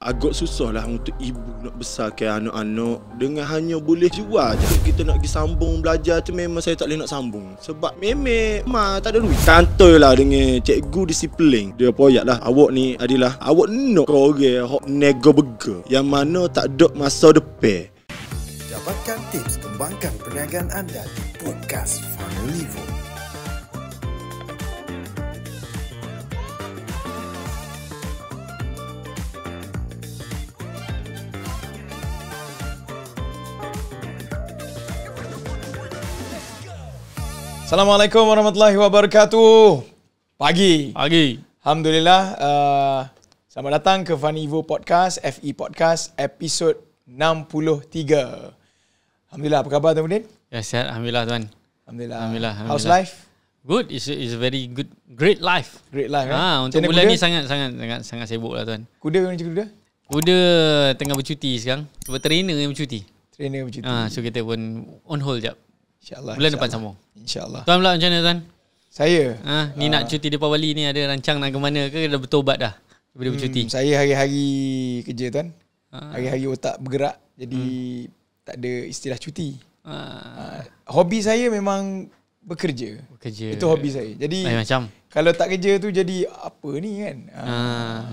Agak susah lah untuk ibu nak besarkan anak-anak dengan hanya boleh jual je. Kita nak pergi sambung belajar tu memang saya tak boleh nak sambung. Sebab memang tak ada duit. Kantoi lah dengan cikgu disiplin. Dia poyak lah. Awak ni adalah awak nak orang hok nego burger yang mana tak ada masa depan. Dapatkan tips kembangkan perniagaan anda di podcast Funnelivo. Assalamualaikum warahmatullahi wabarakatuh. Pagi. Alhamdulillah. Selamat datang ke Funnelivo Podcast, FE Podcast, episod 63. Alhamdulillah, apa khabar Tuan Udin? Ya, sihat. Alhamdulillah Tuan. Alhamdulillah. How's life? Good. It's a very good, great life. Great life. Untuk bulan ni sangat sibuk lah Tuan. Kuda ke macam kuda? Kuda tengah bercuti sekarang. Sebab trainer yang bercuti. So kita pun on hold jap. InsyaAllah. Bulan depan sambung. InsyaAllah. Tuan pula macam mana Tuan? Saya? Ni nak cuti di Bali ni, ada rancang nak ke mana ke? Dah bertobat dah daripada bercuti? Saya hari-hari kerja Tuan. Hari-hari otak bergerak. Jadi tak ada istilah cuti. Hobi saya memang bekerja. Itu hobi saya. Jadi macam kalau tak kerja tu jadi apa ni kan?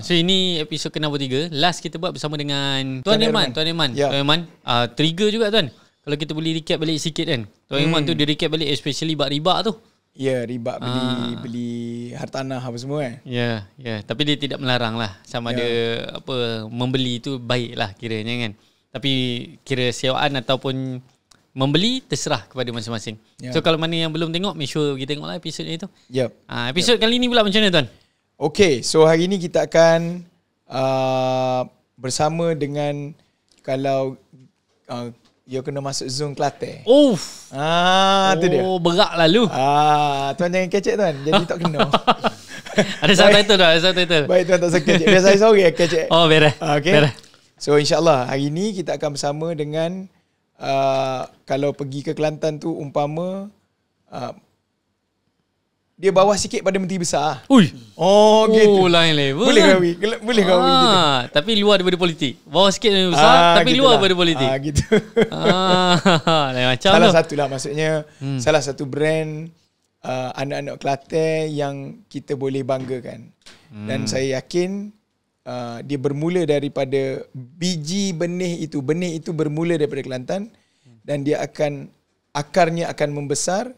So ini episod ke-63. Last kita buat bersama dengan Tuan Eman. Ya. Tuan Eman trigger juga Tuan. Kalau kita boleh recap balik sikit kan. Tuan Eman tu dia recap balik especially bab riba tu. Ya, riba beli hartanah apa semua kan. Ya. Tapi dia tidak melarang lah. Sama ada apa membeli tu baik lah kiranya kan. Tapi kira sewaan ataupun membeli terserah kepada masing-masing. So kalau mana yang belum tengok, make sure kita tengoklah episod itu. Episod kali ni pula macam mana Tuan? Okay, so hari ni kita akan bersama dengan kalau dia kena masuk Zoom Kelantan. Tu dia. Berat lalu. Tuan jangan kecek Tuan. Jadi tak kena. Ada subtitle dah, ada subtitle. Baik Tuan tak usah kecek. Biar saya sorry kecek. Beres. Okay. Beres. So insyaAllah hari ni kita akan bersama dengan kalau pergi ke Kelantan tu umpama dia bawah sikit pada Menteri Besar. Gitu. Lain level. Boleh kau gitu. Tapi luar daripada politik. Bawah sikit Menteri Besar tapi luar daripada politik. Gitu. Lain macam salah satu lah maksudnya salah satu brand anak-anak Kelantan yang kita boleh banggakan. Dan saya yakin dia bermula daripada biji benih itu. Benih itu bermula daripada Kelantan dan dia akarnya akan membesar.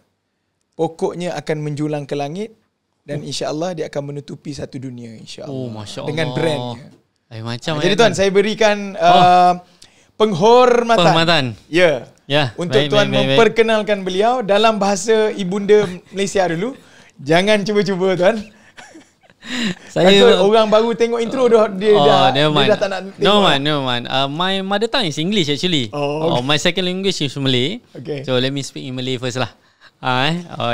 Pokoknya akan menjulang ke langit dan insya-Allah dia akan menutupi satu dunia insya-Allah. Masya-Allah. Dengan brandnya. Jadi Tuan saya berikan penghormatan. Ya. Untuk Tuan memperkenalkan beliau dalam bahasa ibunda Malaysia dulu. Jangan cuba-cuba Tuan. Saya orang baru tengok intro dia dah tak nak tengok. No man. My mother tongue is English actually. My second language is Malay. Okay. So let me speak in Malay first lah.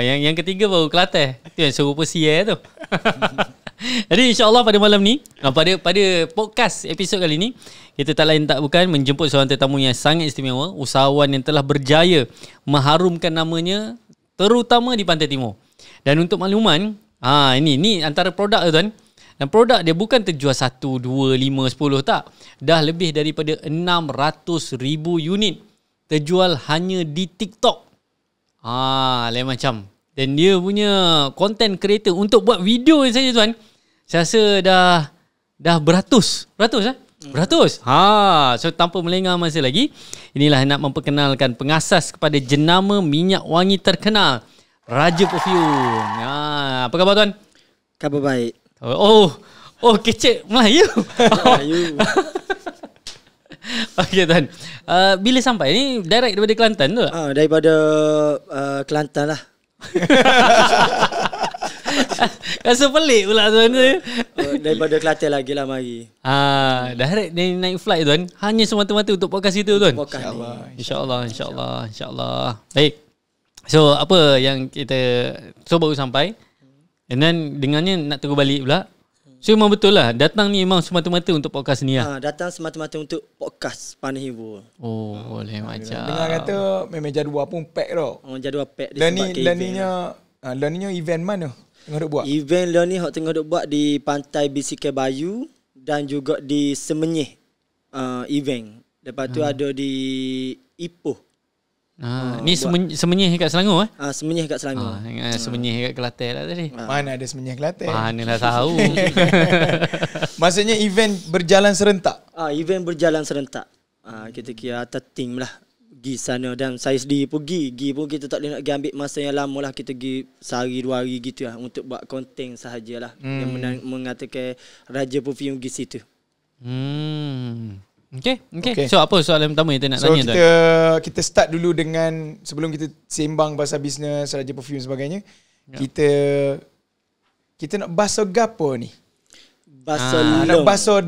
Yang ketiga baru Kelantan. Itu yang suruh tu. Jadi insyaAllah pada malam ni, pada podcast episod kali ni, kita tak lain tak bukan menjemput seorang tetamu yang sangat istimewa, usahawan yang telah berjaya mengharumkan namanya terutama di Pantai Timur. Dan untuk makluman, ini antara produk tu Tuan. Dan produk dia bukan terjual 1, 2, 5, 10 tak. Dah lebih daripada 600,000 unit terjual hanya di TikTok. Lain macam. Dan dia punya content creator untuk buat video saja Tuan, saya rasa dah beratus. So tanpa melengah masa lagi, inilah nak memperkenalkan pengasas kepada jenama minyak wangi terkenal, Raja Perfume. Apa khabar Tuan? Khabar baik. Kecek Melayu. Okey Tuan. Bila sampai ni direct daripada Kelantan tu? Daripada Kelantan lah. Rasa pelik pula Tuan. Daripada Kelantan lagi lah mari. Direct dia naik flight Tuan. Hanya semata-mata untuk podcast itu Tuan. InsyaAllah. Baik. So apa yang kita baru sampai. And then dengannya nak terus balik pula. So memang betul lah, datang ni memang semata-mata untuk podcast ni lah. Datang semata-mata untuk podcast Funnelivo. Boleh macam. Dengar kata memang jadual pun pack tau. Jadual pack dia sebab learningnya event mana tengah duk buat? Event learning hok tengah duk buat di Pantai BCK Bayu dan juga di Semenyih event. Lepas tu ada di Ipoh. Ni Semenyih kat Selangor Semenyih kat Selangor. Semenyih kat Kelantan lah tadi. Mana ada Semenyih Kelantan. Manalah tahu. Maksudnya event berjalan serentak. Event berjalan serentak. Kita kira atas tim lah pergi sana, dan saya sendiri pergi pun kita tak boleh nak pergi ambil masa yang lama lah. Kita pergi sehari 2 hari gitu lah untuk buat konten sahajalah yang mengatakan Raja Perfume pergi situ. Okay. So apa soalan pertama yang kita nak tanya tu? Kita start dulu dengan, sebelum kita sembang pasal bisnes Raja Perfume sebagainya, kita nak bahasa gapo ni? Bahasa nak bahasa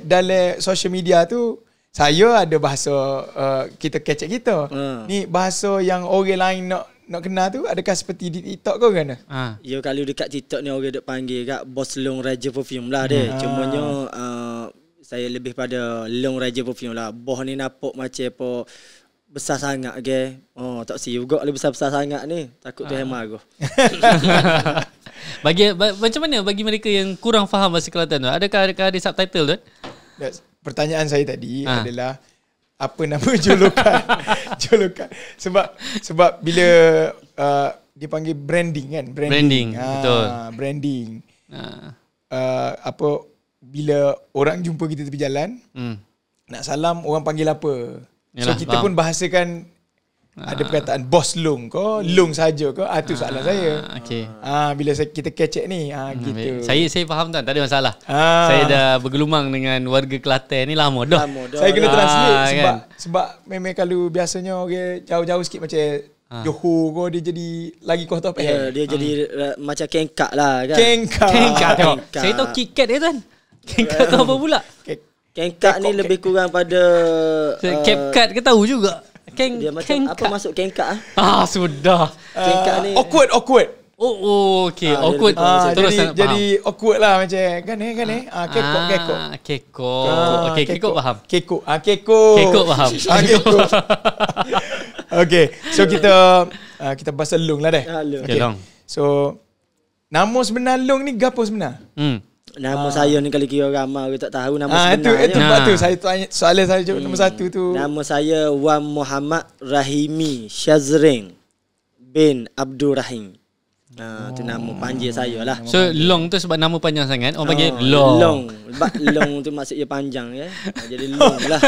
dalam social media tu. Saya ada bahasa kita kecek kita. Ni bahasa yang orang lain nak kenal tu, adakah seperti di TikTok ke kan? Ya, kalau dekat TikTok ni orang duk panggil kat Bos Long Raja Perfume lah dia. Cumanya saya lebih pada Long Raja Perfume lah. Boh ni nampak macam apa besar sangat ke. Tak si juga lebih besar sangat ni. Takut tu hemar aku. Macam mana bagi mereka yang kurang faham bahasa Kelantan tu? Adakah ada subtitle tu? Pertanyaan saya tadi adalah apa nama julukan? Sebab bila dia panggil branding kan? Branding. Betul. Branding. Apa bila orang jumpa kita tepi jalan, nak salam orang panggil apa? Yalah, so kita pun bahasakan ada perkataan bos long ke, long saja ke? Tu soalan saya. Okay. Bila kita kecek ni, gitu. Saya faham tak ada masalah. Saya dah bergelumang dengan warga Kelantan ni lama dah. Saya kena translate kan? sebab memang kalau biasanya orang jauh-jauh sikit macam Johor ke, dia jadi lagi kau tahu apa? Dia jadi macam kengkak lah kan. Kengkak tengok. Saya tahu KitKat dia kan. Kengkak tu apa pula? Kengkak ni lebih kurang pada CapCut ke tahu juga. Dia macam apa masuk kengkak sudah. Kengkak ni awkward. Okay. Awkward. Terus jadi awkward lah macam kan kekok. Okay, kekok faham. Kekok faham. Kekok. Okay, so kita bahas Long lah dah. Okay, Long. So nama sebenar Long ni gapo sebenar? Nama saya ni kalau kira ramai orang tak tahu nama sebenarnya. Itu tu saya tanya soalan saya nombor 1 tu. Nama saya Wan Muhammad Rahimi Syazrin bin Abdul Rahim. Tu nama panggil saya lah. So Long tu sebab nama panjang sangat, orang panggil Long. Long. Sebab Long tu maksudnya panjang ya. Jadi Long lah.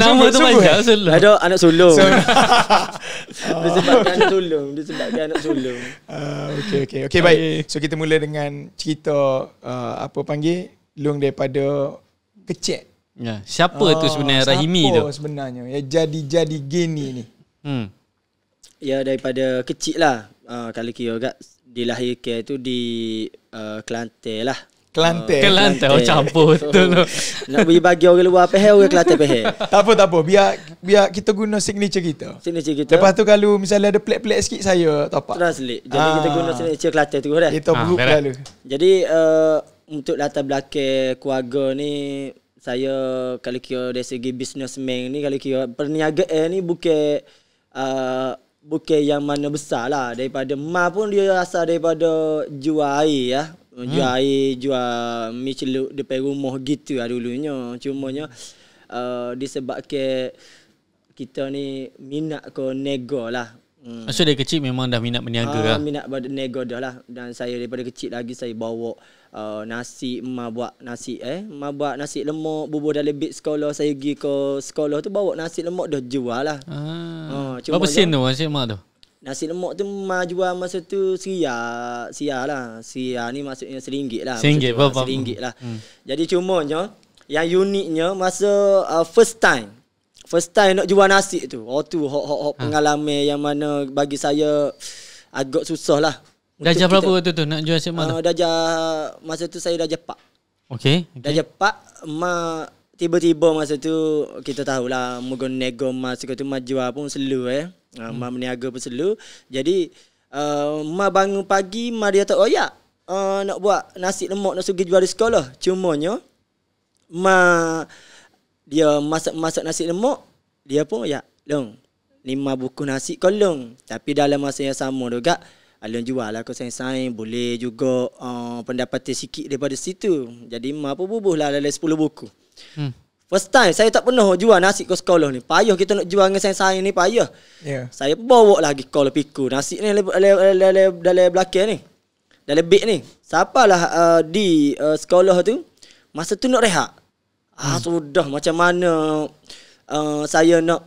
Nama tu panjang, so Long. Ada anak sulung. Disebabkan anak sulung. Okay, baik. So kita mula dengan cerita apa panggil Long daripada kecil. Ya, siapa tu sebenarnya Rahimi tu? Siapa sebenarnya yang jadi gini ni? Ya, daripada kecil lah. Kalau kira kat dilahirkan tu di Kelantan lah. Kelantan campur betul tu. Nak bagi orang luar Pahal, orang Kelantan Pahal. Tak apa. Biar kita guna signature kita. Lepas tu kalau misalnya ada plek-plek sikit saya top up. Translate. Jadi kita guna signature Kelantan tu dah. Kita group lalu. Jadi untuk latar belakang keluarga ni, saya kalau kira dari segi businessman ni, kalau kira perniagaan ni bukan yang mana besar lah. Daripada Ma pun dia asal daripada jual air ya. Jual air, jual mi celup depan rumah gitu lah dulunya. Cumanya disebabkan kita ni minat ke nego lah. Maksud dari kecil memang dah minat berniaga lah. Minat berniaga dah lah. Dan saya daripada kecil lagi saya bawa nasi. Ma buat nasi buat nasi lemak, bubur dalam beg sekolah. Saya pergi ke sekolah tu bawa nasi lemak dah jual lah. Berapa sen tu nasi lemak tu? Nasi lemak tu Ma jual masa tu Sia lah. Sia ni maksudnya RM1 lah. RM1 lah. Jadi cumanya yang uniknya masa first time nak jual nasi tu. Tu pengalaman yang mana bagi saya agak susah lah. Darjah berapa waktu tu nak jual nasi lemak tu? Darjah masa tu saya darjah 4. Okay. Darjah 4 Ma tiba-tiba masa tu kita tahulah moga nego masa tu Ma jual pun selu Ma berniaga pun selu. Jadi Ma bangun pagi Ma dia tak royak nak buat nasi lemak nak pergi jual di sekolah. Cumanya Ma dia masak nasi lemak, dia pun ya Long 5 buku nasi kolong. Tapi dalam masa yang sama juga Alun jual lah kau saing-saing, boleh juga pendapatan sikit daripada situ. Jadi mak pun bubuh lah dalam 10 buku. First time saya tak pernah jual nasi ke sekolah ni. Payah kita nak jual dengan saing-saing ni, payah. Saya bawa lagi kau piku nasi ni dalam belakang ni. Dalam beg ni. Siapalah di sekolah tu masa tu nak rehat. Sudah macam mana saya nak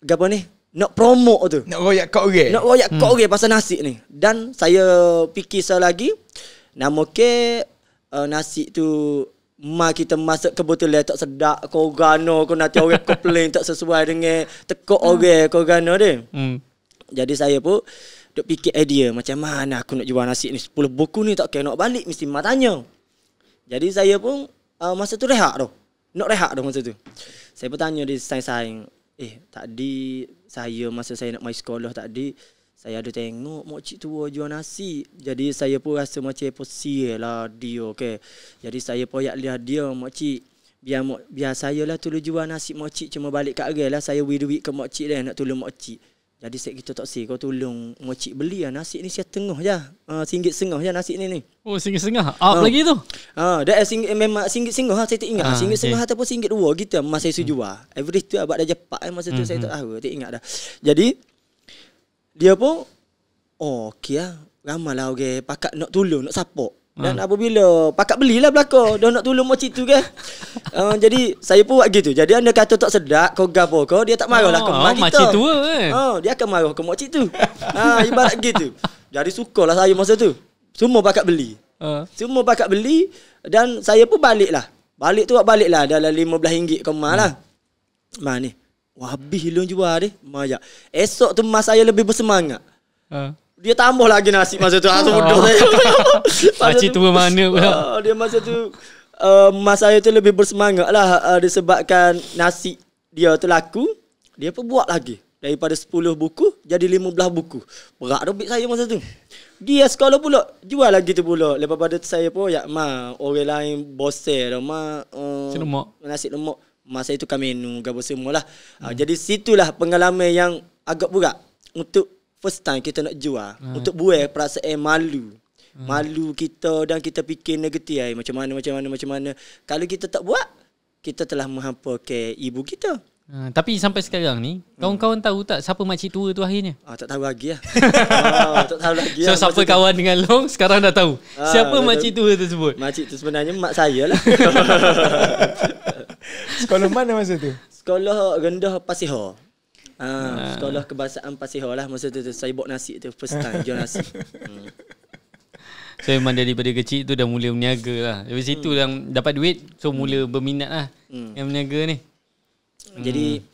apa ni? Nak promote tu. Nak royak kat orang. Nak royak kat orang pasal nasi ni. Dan saya fikir lagi nama ke nasi tu mak kita masak kebetulan tak sedap kau gano kau nanti orang komplain tak sesuai dengan tekuk orang kau gano dia. Jadi saya pun duk fikir idea macam mana aku nak jual nasi ni 10 buku ni tak kena nak balik mesti mak tanya. Jadi saya pun masa tu rehat tu. Nak rehat tu masa tu. Saya pun tanya dia saing-saing, tadi saya masa saya nak mai sekolah tadi saya ada tengok makcik tua jual nasi. Jadi saya pun rasa macam posial lah dia okey. Jadi saya pun lihat dia makcik biar saya lah tolong jual nasi makcik cuma balik kat gerai lah saya beri duit ke makcik dia nak tolong makcik. Jadi saya kita tak kau tolong makcik beli lah nasi ni RM1.5 je. RM1.5 je nasi ni. Oh RM1.5. Up lagi tu. Dah memang RM1.5 saya tak ingat. RM1.5 ataupun RM1.2 gitu masa saya jual. Average tu abad dah jepat masa tu saya tak tahu, tak ingat dah. Jadi dia pun okey lah. Ramailah orang pakat nak tolong, nak support. Dan apabila pakat belilah belakang dah nak tolong makcik tu kan. Jadi saya pun buat gitu. Jadi anda kata tak sedap kau gapo kau, dia tak marahlah ke mak kita. Makcik tua kan. Dia akan marah ke makcik tu. Ibarat gitu. Jadi sukarlah saya masa tu. Semua pakat beli. Semua pakat beli dan saya pun baliklah. Balik dalam RM15 ke mak lah. Mak ni. Wah, habis long jual dia. Mayak. Esok tu mak saya lebih bersemangat. Dia tambah lagi nasi masa tu. Bodoh saya. Makcik tua mana pula. Dia masa tu mas saya tu lebih bersemangat lah disebabkan nasi dia tu laku. Dia pun buat lagi. Daripada 10 buku jadi 15 buku. Berat duit saya masa tu. Dia sekolah pula jual lagi tu pula. Lepas pada tu saya pun orang lain bosan dah nasi lemak. Masa itu kami menu gabung semua lah. Jadi situlah pengalaman yang agak berat untuk first time kita nak jual. Untuk buat perasaan malu. Malu kita dan kita fikir negatif macam mana. Kalau kita tak buat, kita telah menghampa ke ibu kita. Tapi sampai sekarang ni kawan-kawan tahu tak siapa makcik tua tu akhirnya? Tak tahu lagi lah. Tak tahu lagi so siapa kawan dengan Long sekarang dah tahu. Siapa makcik tua tersebut? Makcik tu sebenarnya mak saya lah. Sekolah mana masa tu? Sekolah rendah Pasiho. Sekolah kebangsaan Pasiho lah masa tu saya bawa nasi tu first time jual nasi. So memang daripada kecil tu dah mula berniaga lah. Dari situ yang dapat duit so mula berminat lah yang berniaga ni. Jadi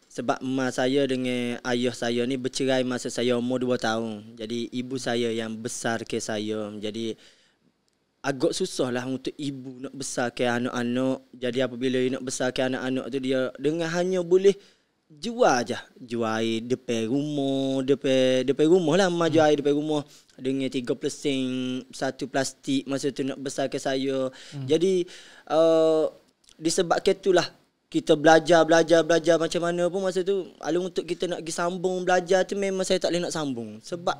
sebab mak saya dengan ayah saya ni bercerai masa saya umur 2 tahun. Jadi ibu saya yang besar ke saya. Jadi agak susah lah untuk ibu nak besarkan anak-anak. Jadi apabila dia nak besarkan anak-anak tu dia dengan hanya boleh jual aja. Jual air depan rumah, depan rumah lah mak jual air depan rumah dengan 30 sen satu plastik masa tu nak besarkan saya. Jadi disebabkan itulah kita belajar macam mana pun masa tu alung untuk kita nak pergi sambung belajar tu memang saya tak boleh nak sambung sebab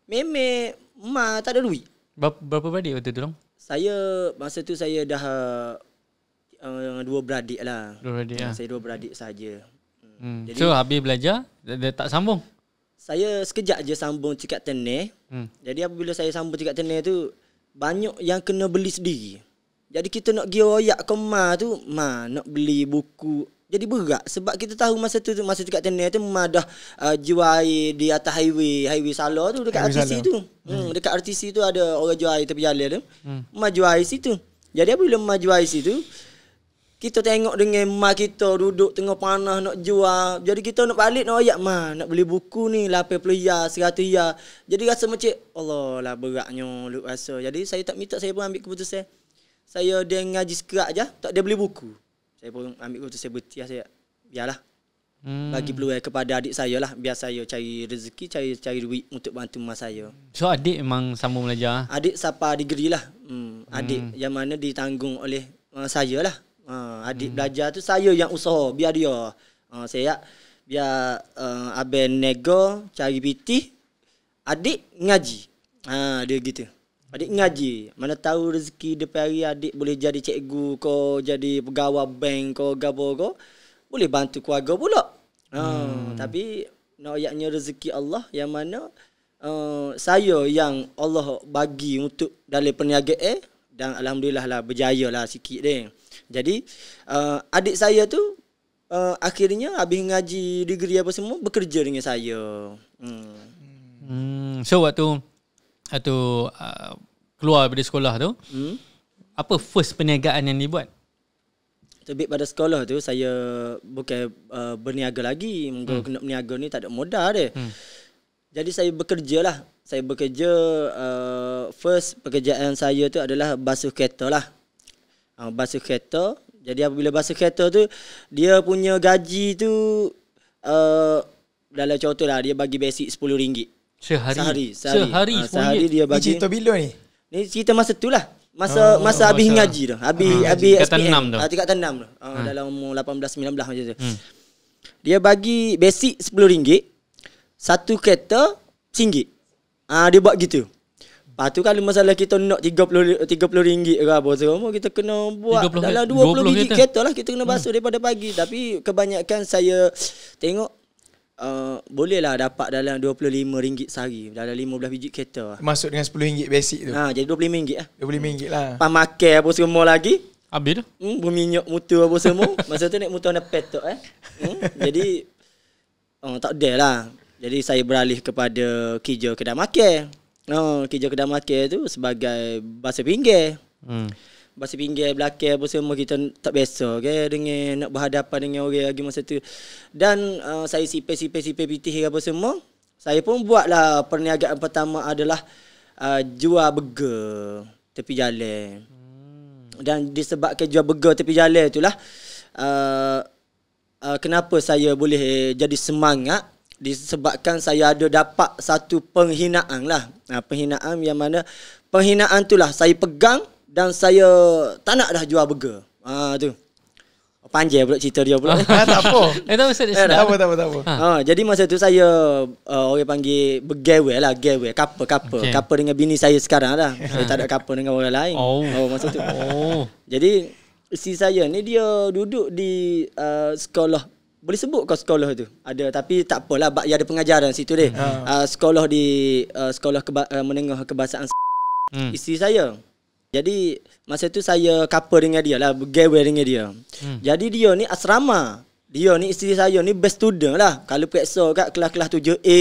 memang mak tak ada duit. Berapa beradik waktu tu Long? Saya masa tu saya dah 2 beradik lah. 2 beradik lah. Saya 2 beradik saja. Jadi, so habis belajar dia tak sambung? Saya sekejap je sambung tingkat tenir. Jadi apabila saya sambung tingkat tenir tu banyak yang kena beli sendiri. Jadi kita nak pergi royak ke ma tu, nak beli buku. Jadi berat sebab kita tahu masa tu masa tingkat tenir tu ma dah jual air di atas highway Salah tu dekat RTC tu. Dekat RTC tu ada orang jual air tepi jalan tu. Ma jual air situ. Jadi apabila ma jual air situ, kita tengok dengan mak kita duduk tengah panas nak jual. Jadi kita nak balik nak royak nak beli buku ni RM80, RM100. Jadi rasa macam Allah lah beratnya lu rasa. Jadi saya tak minta, saya pun ambil keputusan. Saya dia ngaji sekerak je, tak dia beli buku. Saya pun ambil keputusan berhenti saya. Biarlah. Bagi peluang kepada adik saya lah. Biar saya cari rezeki, cari duit untuk bantu mak saya. So adik memang sambung belajar? Adik siapa degree lah. Adik yang mana ditanggung oleh saya lah. Adik belajar tu saya yang usaha. Biar dia. Saya biar abang nego cari PT. adik ngaji. Dia gitu. Adik ngaji. Mana tahu rezeki depan hari adik boleh jadi cikgu, kau jadi pegawai bank, kau gapo kau boleh bantu keluarga pula. Tapi ayatnya rezeki Allah yang mana saya yang Allah bagi untuk dalam perniagaan dan alhamdulillah lah berjaya lah sikit dia. Jadi adik saya tu akhirnya habis ngaji degree apa semua bekerja dengan saya. So waktu keluar dari sekolah tu, apa first perniagaan yang dibuat? Terbit pada sekolah tu saya bukan berniaga lagi. Kena berniaga ni tak ada modal dia. Jadi saya bekerja lah. Saya bekerja, first pekerjaan saya tu adalah basuh kereta lah. Basuh kereta. Jadi apabila basuh kereta tu, dia punya gaji tu dalam contoh lah, dia bagi basic RM10. Sehari Sehari dia Ni bagi. cerita bila ni? Ni cerita masa tu lah. Masa habis ngaji tu. Habis tingkatan 6 SPM. tu. Tingkatan 6 tu. Dalam umur 18-19 macam tu. Dia bagi basic RM10. Satu kereta RM1. Dia buat gitu. Lepas tu kalau masalah kita nak RM30 ke apa semua, kita kena buat 30, dalam 20 biji kereta lah kita kena basuh daripada pagi. Tapi kebanyakan saya tengok bolehlah dapat dalam RM25 sehari. Dalam 15 biji kereta. Masuk dengan RM10 basic tu. Jadi RM25 lah. RM25 lah. Lepas makan apa semua lagi. Habis tu? Berminyak motor apa semua. Masa tu naik motor nak petok Jadi tak ada lah. Jadi saya beralih kepada kerja kedai makan. Kerja kedai makan tu sebagai basuh pinggir. Basuh pinggir belakang apa semua kita tak biasa dengan nak berhadapan dengan orang lagi masa tu. Dan saya sipir pitih apa semua. Saya pun buatlah perniagaan pertama adalah jual burger tepi jalan. Dan disebabkan jual burger tepi jalan itulah kenapa saya boleh jadi semangat. Disebabkan saya ada dapat satu penghinaan lah. Penghinaan yang mana penghinaan tu lah saya pegang dan saya tak nak dah jual burger. Tu. Panjang pula cerita dia pula. Tak apa. Tak usah dia Tak apa. Jadi masa tu saya orang panggil bergawe lah, gawe, couple dengan bini saya sekarang lah. Saya tak ada couple dengan orang lain. Masa tu. Jadi isteri saya ni dia duduk di sekolah. Boleh sebut kau sekolah tu? Ada tapi tak apalah, dia ada pengajaran situ dia. Sekolah di sekolah menengah kebahasaan isteri saya. Jadi masa tu saya couple dengan dia lah, bergawe dengan dia. Jadi dia ni asrama. Dia ni isteri saya ni best student lah. Kalau periksa kat kelas-kelas 7A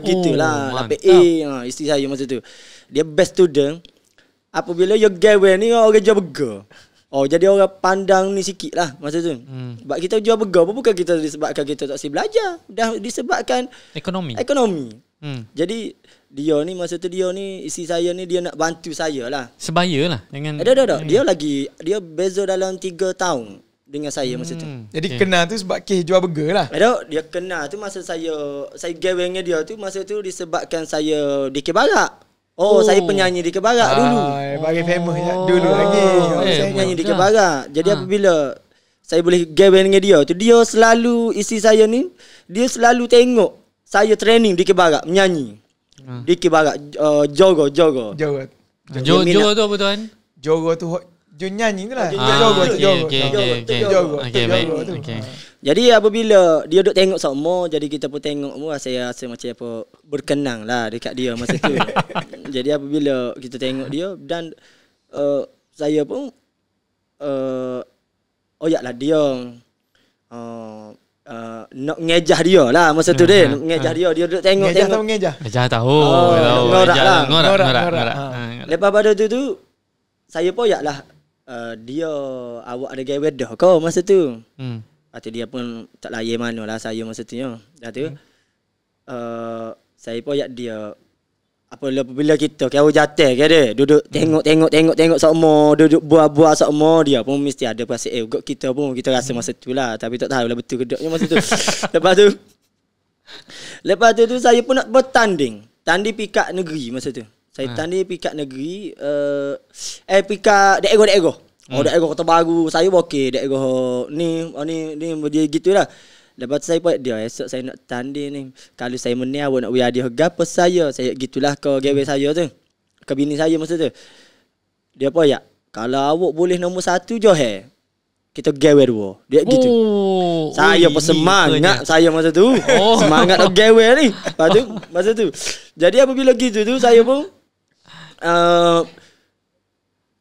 gitulah, 8A isteri saya masa tu. Dia best student. Apabila dia gawe ni orang jual burger. Jadi orang pandang ni sikit lah masa tu. Sebab kita jual burger pun bukan kita disebabkan kita tak si belajar. Dah disebabkan ekonomi. Jadi dia ni masa tu isteri saya ni dia nak bantu saya lah. Sebaya lah dengan Dia beza dalam 3 tahun dengan saya masa tu. Jadi kenal tu sebab kes jual burger lah. Dia kenal tu masa saya gawe dengan dia tu masa tu disebabkan saya di Kebarak. Saya penyanyi di Kebarak dulu. Bagi famous dulu lagi. Saya nyanyi di Kebarak. Jadi apabila saya boleh gawe dengan dia tu, dia selalu, isteri saya ni, dia selalu tengok saya training di Kebarak menyanyi. Di Kebarak Jogo tu apa tuan? Jogo tu nyanyi tu lah. Jogo. Jadi apabila dia duk tengok semua, jadi kita pun tengok semua, saya rasa macam apa berkenang lah dekat dia masa tu. Jadi apabila kita tengok dia dan saya pun oyaklah dia nak ngejah dia lah masa tu dia. Nak ngejah dia duk tengok. Ngejah tahu ngejah? Ngejah tahu. Ngorak lah. Ngorak. Lepas pada tu saya pun oyaklah dia awak ada gawe dah kau masa tu. Lepas tu dia pun tak layan mana lah saya masa tu. Dah tu saya pun oyak dia. Apabila kita kau jatuh ke dia duduk tengok semua, duduk buah-buah semua, dia pun mesti ada perasaan kita pun kita rasa masa tu lah, tapi tak tahu lah betul ke taknya masa tu. Lepas tu saya pun nak bertanding pikat negeri masa tu. Saya tanding pikat negeri pikat daerah. Daerah Kota Baru. Saya okey daerah ni dia gitulah. Lepas tu saya buat dia, esok saya nak tanding ni. Kalau saya menang awak nak beri hadiah gapo saya gitulah ke gawe saya tu. Ke bini saya masa tu. Dia apa ya? Kalau awak boleh nombor 1 Johor, kita gawe 2. Dia gitu. Saya pun semangat saya masa tu. Semangat nak gawe ni. Masa tu. Jadi apabila gitu tu saya pun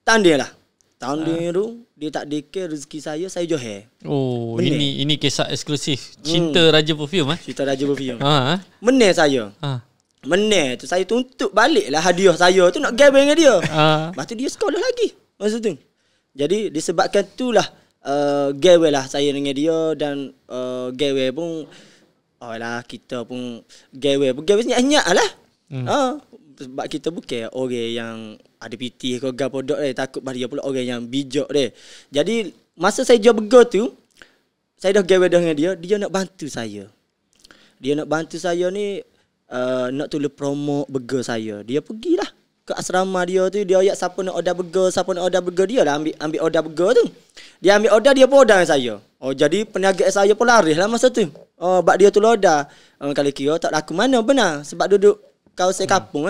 tanding lah. Tanding tu dia tak declare rezeki saya Johor. Ini kisah eksklusif. Cinta Raja Perfume Cerita Raja Perfume. Menang saya. Menang tu saya tuntut balik lah hadiah saya tu nak gawe dengan dia. Lepas tu dia sekolah lagi masa tu. Jadi disebabkan itulah gawe lah saya dengan dia dan gawe pun kita pun gawe senyap-senyap lah. Sebab kita bukan orang yang ada pitih ke gapo dok takut dia pula orang yang bijak dia. Jadi masa saya jual burger tu saya dah gawe dengan dia nak bantu saya. Dia nak bantu saya ni nak tolong promote burger saya. Dia pergilah ke asrama dia tu, dia ayat siapa nak order burger dia lah ambil order burger tu. Dia ambil order, dia pun order dengan saya. Jadi peniaga saya pun laris lah masa tu. Bak dia tu order. Kalau kira tak laku mana benar sebab duduk kawasan kampung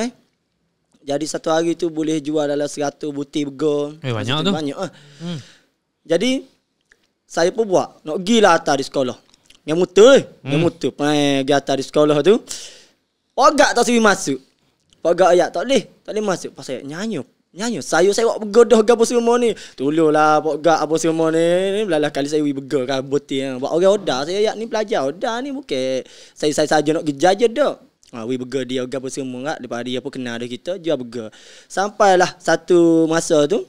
Jadi satu hari tu boleh jual dalam 100 butir burger. Banyak tu. Banyak Jadi saya pun buat nak pergi lah atas di sekolah. Yang muter pergi atas di sekolah tu. Pogak tak suri masuk. Pogak ayat tak boleh masuk. Pasal nyanyi. Saya buat burger dah gapo semua ni. Tolonglah pogak apa semua ni. Belalah kali saya burger kan butir. Buat orang order saya ayat ni pelajar order ni bukan saya saja nak pergi jaja dah. We burger dia gapo semua kat depan dia pun kenal dah kita jual burger. Sampailah satu masa tu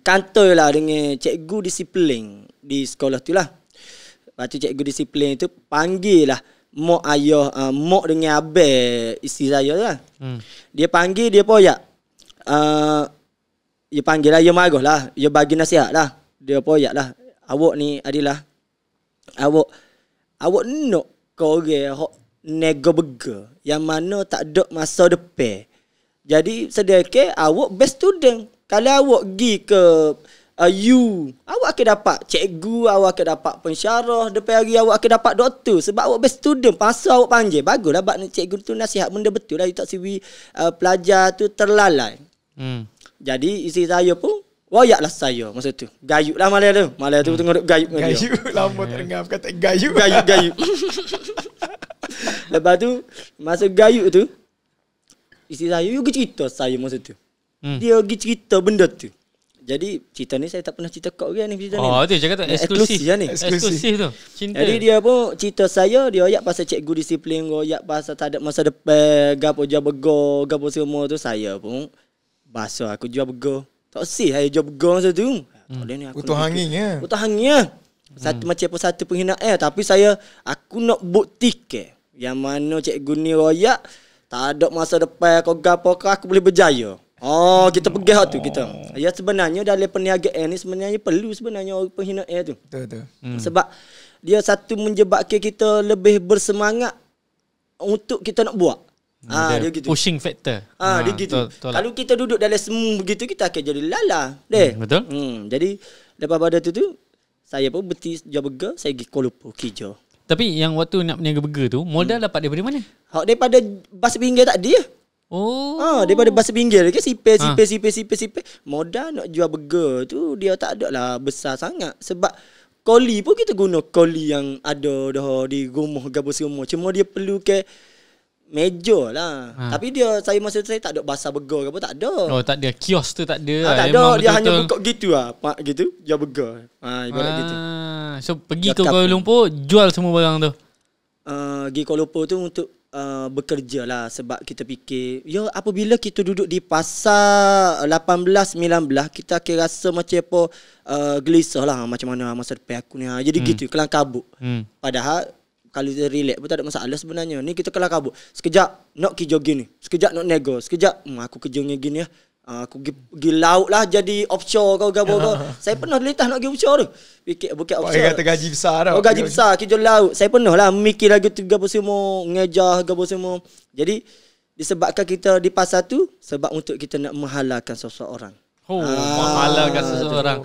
kantor lah dengan cikgu disiplin di sekolah tu lah. Lepas tu cikgu disiplin tu panggil lah mak ayah mak dengan abang isteri saya tu lah. Dia panggil dia poyak. Dia panggil lah, dia marah lah, dia bagi nasihat lah. Dia poyak lah. Awak ni adalah awak nak kau orang nego burger yang mana tak ada masa depan. Jadi sedekah awak best student. Kalau awak pergi ke awak akan dapat cikgu, awak akan dapat pensyarah, depan hari awak akan dapat doktor sebab awak best student. Pasal awak panggil baguslah bab cikgu tu nasihat benda betul lah. You tak siwi pelajar tu terlalai. Jadi isteri saya pun royaklah saya masa tu. Gayut lah malam tu tengok gayut dengan dia. Gayut lama tak dengar kata gayut. Gayut. Lepas tu masa gayut tu isteri saya pergi cerita saya masa tu. Dia pergi cerita benda tu. Jadi cerita ni saya tak pernah cerita kat orang ni cerita ni. Tu cakap tu eksklusif ni. Eksklusif tu. Cinta. Jadi dia pun cerita saya dia ayat pasal cikgu disiplin, ayat pasal tak ada masa depan, gapo jual burger, gapo semua tu saya pun bahasa aku jual burger. Tak sih saya jual burger masa tu. Tak boleh ni aku. Putus angin. Satu macam apa satu penghinaan tapi aku nak buktikan yang mana cikgu ni royak tak ada masa depan kau gapo aku boleh berjaya. Kita pergi tu kita. Ya sebenarnya dalam perniagaan ni sebenarnya perlu sebenarnya orang penghinaan tu. Betul. Sebab dia satu menyebabkan kita lebih bersemangat untuk kita nak buat. Dia gitu. Pushing factor. Dia gitu. Kalau kita duduk dalam semu begitu kita akan jadi lala. Betul. Jadi lepas pada tu saya pun berhenti jual burger, saya pergi Kuala Lumpur kerja. Tapi yang waktu nak berniaga burger tu modal dapat daripada mana? Daripada bas pinggir tak dia. Daripada bahasa pinggir ke sipir. Modal nak jual burger tu dia tak ada lah besar sangat. Sebab koli pun kita guna koli yang ada dah di rumah gapo semua. Cuma dia perlu ke meja lah. Tapi saya masa tu saya tak ada bahasa burger ke apa tak ada. Tak ada kios tu tak ada. Tak ada. Dia hanya buka gitu lah. Pak gitu jual burger. Ibarat gitu. So pergi ke Kuala Lumpur jual semua barang tu. Pergi Kuala Lumpur tu untuk bekerja lah sebab kita fikir apabila kita duduk di pasar 18-19 kita akan rasa macam apa gelisah lah macam mana masa depan aku ni jadi gitu kelang kabut. Padahal kalau kita relax pun tak ada masalah sebenarnya. Ni kita kelang kabut sekejap nak kerja gini, sekejap nak nego, sekejap aku kerja gini ya. Aku pergi laut lah jadi offshore kau. Saya pernah letak nak pergi offshore tu. Fikir bukan offshore. Kata gaji besar tau. Gaji besar kerja laut. Saya pernah lah mikir lagi tu gapo semua, ngejar gapo semua. Jadi disebabkan kita di pasar tu sebab untuk kita nak menghalalkan seseorang. Menghalalkan seseorang.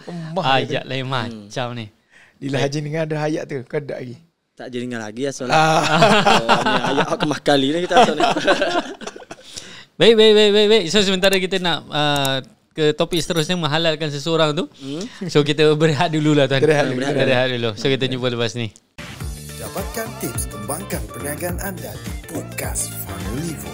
Ayat lain macam ni. Dila Haji dengan ada hayat tu. Kau ada lagi. Tak jadi dengar lagi ya soalnya. Ni ayat aku kali ni kita soalnya. Baik. So sementara kita nak ke topik seterusnya, menghalalkan seseorang tu. So kita berehat dululah tuan. Berehat dulu. So kita jumpa lepas ni. Dapatkan tips kembangkan perniagaan anda di podcast Funnel Evo.